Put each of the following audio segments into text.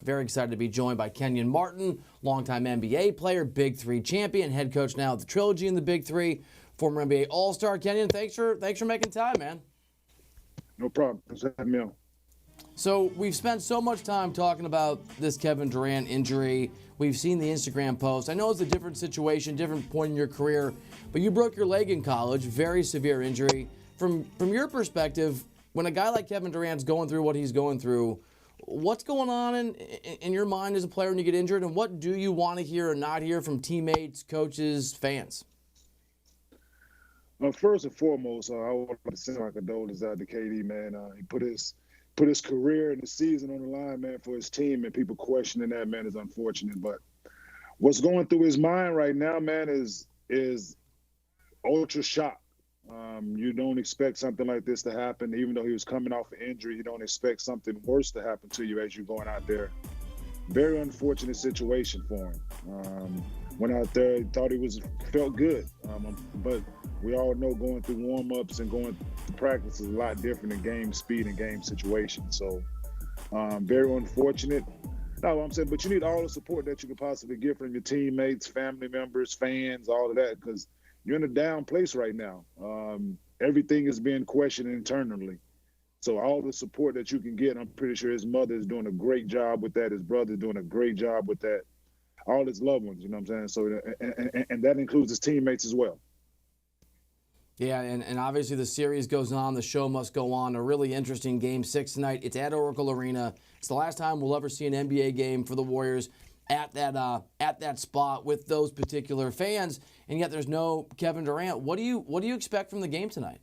Very excited to be joined by Kenyon Martin, longtime NBA player, Big Three champion, head coach now of the Trilogy in the Big Three, former NBA All-Star. Kenyon, thanks for making time, man. No problem. Thanks for having me on. So we've spent so much time talking about this Kevin Durant injury. We've seen the Instagram post. I know it's a different situation, different point in your career, but you broke your leg in college, very severe injury. From your perspective, when a guy like Kevin Durant's going through what he's going through, what's going on in your mind as a player when you get injured, and what do you want to hear or not hear from teammates, coaches, fans? First and foremost, I want to send my condolences out to KD, man. He put his career and the season on the line, man, for his team, and people questioning that, man, is unfortunate. But what's going through his mind right now, man, is ultra shock. You don't expect something like this to happen. Even though he was coming off an injury, you don't expect something worse to happen to you as you're going out there. Very unfortunate situation for him. Went out there, thought he felt good. But we all know going through warm-ups and going to practice is a lot different in game speed and game situation. So very unfortunate. No, I'm saying, but you need all the support that you could possibly get from your teammates, family members, fans, all of that, because you're in a down place right now. Everything is being questioned internally. So all the support that you can get, I'm pretty sure his mother is doing a great job with that. His brother is doing a great job with that. All his loved ones, you know what I'm saying? So, and that includes his teammates as well. Yeah, and obviously the series goes on. The show must go on. A really interesting Game 6 tonight. It's at Oracle Arena. It's the last time we'll ever see an NBA game for the Warriors at that spot with those particular fans, and yet there's no Kevin Durant. What do you expect from the game tonight?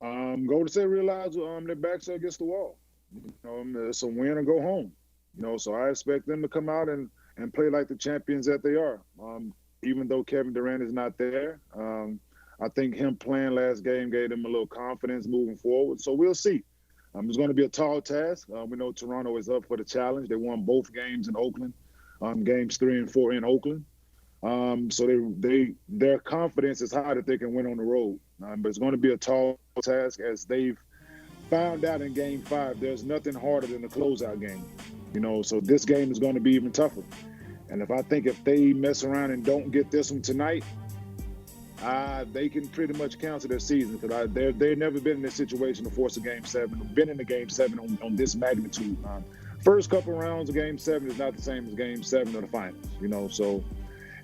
Golden State realize their backs are against the wall. It's a win or go home. So I expect them to come out and play like the champions that they are. Even though Kevin Durant is not there, I think him playing last game gave them a little confidence moving forward. So we'll see. It's going to be a tall task. We know Toronto is up for the challenge. They won both games in Oakland, games 3 and 4 in Oakland. So their confidence is high that they can win on the road. But it's going to be a tall task, as they've found out in Game 5. There's nothing harder than the closeout game. So this game is going to be even tougher. And if they mess around and don't get this one tonight, they can pretty much cancel their season, because they've never been in this situation to force a Game 7. Been in a Game 7 on this magnitude. First couple rounds of Game 7 is not the same as Game 7 of the finals. So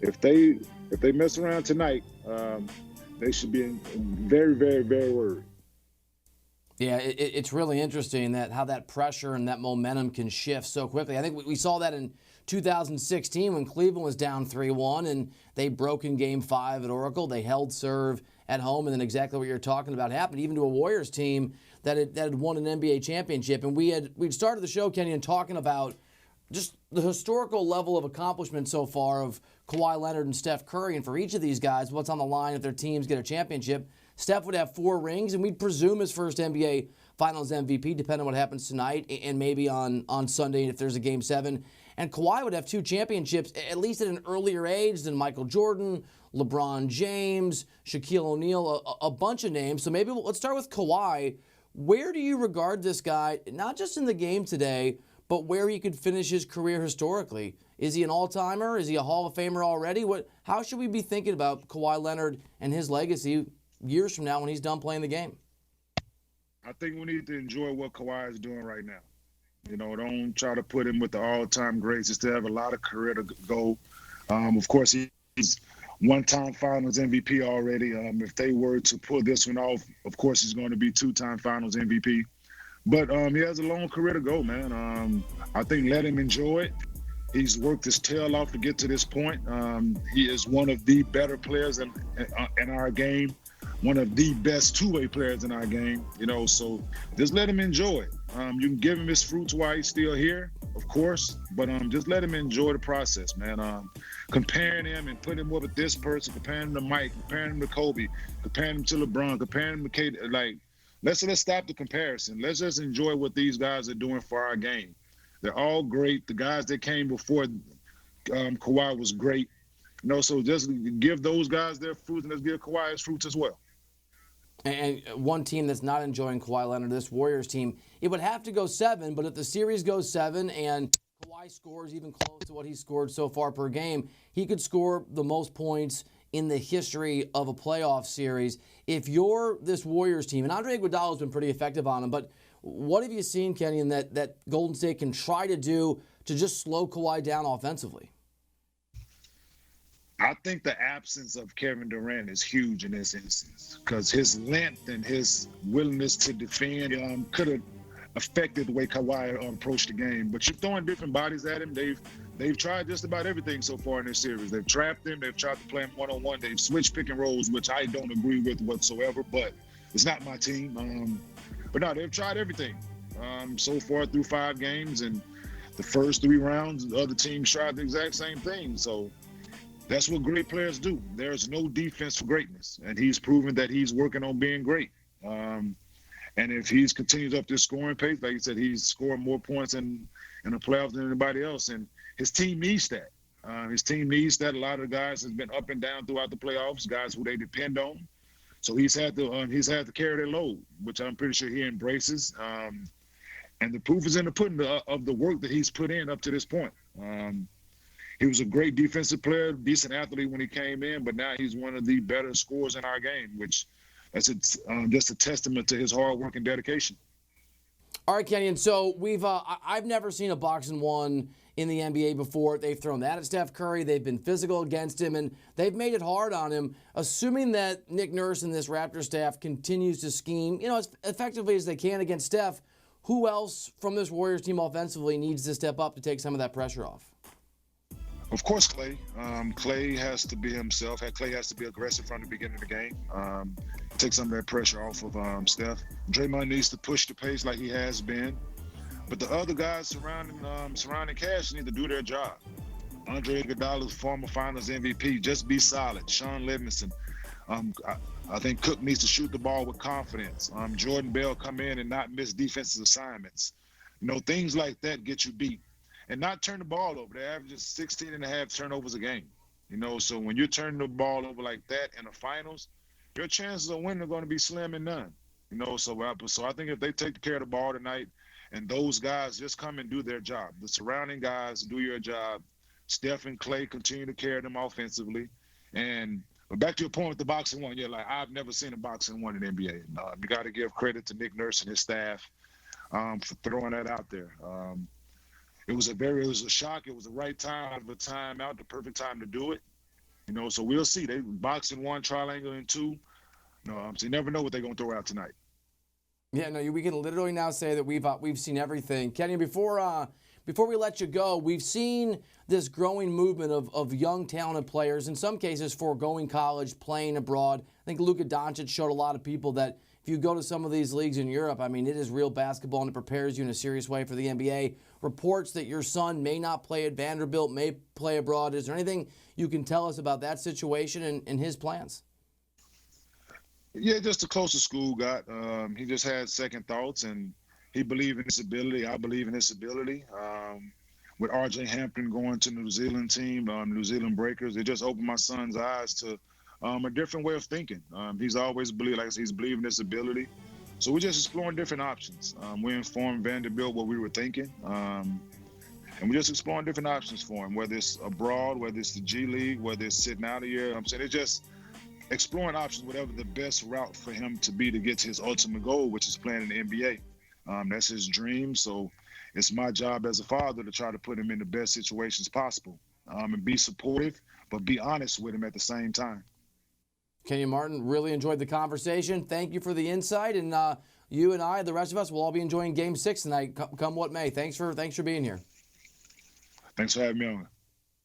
if they mess around tonight, they should be very, very, very worried. Yeah, it's really interesting how that pressure and that momentum can shift so quickly. I think we saw that in 2016 when Cleveland was down 3-1 and they broke in Game 5 at Oracle. They held serve at home, and then exactly what you're talking about happened, even to a Warriors team that had won an NBA championship. And we'd started the show, Kenyon, talking about just the historical level of accomplishment so far of Kawhi Leonard and Steph Curry. And for each of these guys, what's on the line if their teams get a championship? Steph would have 4 rings, and we'd presume his first NBA Finals MVP, depending on what happens tonight and maybe on Sunday if there's a Game 7. And Kawhi would have 2 championships, at least at an earlier age than Michael Jordan, LeBron James, Shaquille O'Neal, a bunch of names. So maybe let's start with Kawhi. Where do you regard this guy, not just in the game today, but where he could finish his career historically? Is he an all-timer? Is he a Hall of Famer already? How should we be thinking about Kawhi Leonard and his legacy years from now when he's done playing the game? I think we need to enjoy what Kawhi is doing right now. Don't try to put him with the all-time greats. He still have a lot of career to go. Of course, he's one-time Finals MVP already. If they were to pull this one off, of course, he's going to be 2-time Finals MVP. But he has a long career to go, man. I think let him enjoy it. He's worked his tail off to get to this point. He is one of the better players in our game, one of the best two-way players in our game, so just let him enjoy it. You can give him his fruits while he's still here, of course, but just let him enjoy the process, man. Comparing him and putting him with this person, comparing him to Mike, comparing him to Kobe, comparing him to LeBron, comparing him to KD, let's stop the comparison. Let's just enjoy what these guys are doing for our game. They're all great. The guys that came before Kawhi was great. So just give those guys their fruits, and let's give Kawhi his fruits as well. And one team that's not enjoying Kawhi Leonard, this Warriors team, it would have to go 7, but if the series goes 7 and Kawhi scores even close to what he scored so far per game, he could score the most points in the history of a playoff series. If you're this Warriors team, and Andre Iguodala's been pretty effective on him, but what have you seen, Kenyon, that Golden State can try to do to just slow Kawhi down offensively? I think the absence of Kevin Durant is huge in this instance because his length and his willingness to defend could have affected the way Kawhi approached the game. But you're throwing different bodies at him. They've tried just about everything so far in this series. They've trapped him. They've tried to play him one-on-one. They've switched pick and rolls, which I don't agree with whatsoever. But it's not my team. But no, they've tried everything so far through 5 games. And the first 3 rounds, the other teams tried the exact same thing. So that's what great players do. There's no defense for greatness, and he's proven that he's working on being great. And if he's continues up this scoring pace, like you said, he's scoring more points in the playoffs than anybody else, and his team needs that. His team needs that. A lot of the guys has been up and down throughout the playoffs, guys who they depend on. So he's had to carry their load, which I'm pretty sure he embraces. And the proof is in the pudding of the work that he's put in up to this point. He was a great defensive player, decent athlete when he came in, but now he's one of the better scorers in our game, which that's just a testament to his hard work and dedication. All right, Kenyon. So I've never seen a 1-box in the NBA before. They've thrown that at Steph Curry. They've been physical against him, and they've made it hard on him. Assuming that Nick Nurse and this Raptor staff continues to scheme, as effectively as they can against Steph, who else from this Warriors team offensively needs to step up to take some of that pressure off? Of course, Clay. Clay has to be himself. Clay has to be aggressive from the beginning of the game. Take some of that pressure off of Steph. Draymond needs to push the pace like he has been. But the other guys surrounding Cash need to do their job. Andre Iguodala, former Finals MVP, just be solid. Sean Livingston. I think Cook needs to shoot the ball with confidence. Jordan Bell come in and not miss defensive assignments. Things like that get you beat. And not turn the ball over. They average 16.5 turnovers a game. So when you're turning the ball over like that in the finals, your chances of winning are going to be slim and none. So I think if they take care of the ball tonight and those guys just come and do their job, the surrounding guys do your job, Steph and Clay continue to carry them offensively. But back to your point with the boxing one, I've never seen a boxing one in the NBA. You got to give credit to Nick Nurse and his staff for throwing that out there. It was a shock. It was the right time out of a timeout, the perfect time to do it. So we'll see. They boxing 1, triangle in 2. So you never know what they're gonna throw out tonight. Yeah, no, we can literally now say that we've seen everything. Kenyon, before we let you go, we've seen this growing movement of young, talented players, in some cases foregoing college, playing abroad. I think Luka Doncic showed a lot of people that if you go to some of these leagues in Europe, it is real basketball and it prepares you in a serious way for the NBA. Reports that your son may not play at Vanderbilt, may play abroad. Is there anything you can tell us about that situation and his plans? Yeah, just the closest school got. He just had second thoughts, and he believed in his ability. I believe in his ability. With R.J. Hampton going to New Zealand team, New Zealand Breakers, it just opened my son's eyes to a different way of thinking. He's always believed, he's believed in his ability. So we're just exploring different options. We informed Vanderbilt what we were thinking. And we're just exploring different options for him, whether it's abroad, whether it's the G League, whether it's sitting out a year. It's just exploring options, whatever the best route for him to be to get to his ultimate goal, which is playing in the NBA. That's his dream. So it's my job as a father to try to put him in the best situations possible and be supportive, but be honest with him at the same time. Kenyon Martin, really enjoyed the conversation. Thank you for the insight, and you and I, the rest of us, will all be enjoying Game 6 tonight, come what may. Thanks for being here. Thanks for having me on.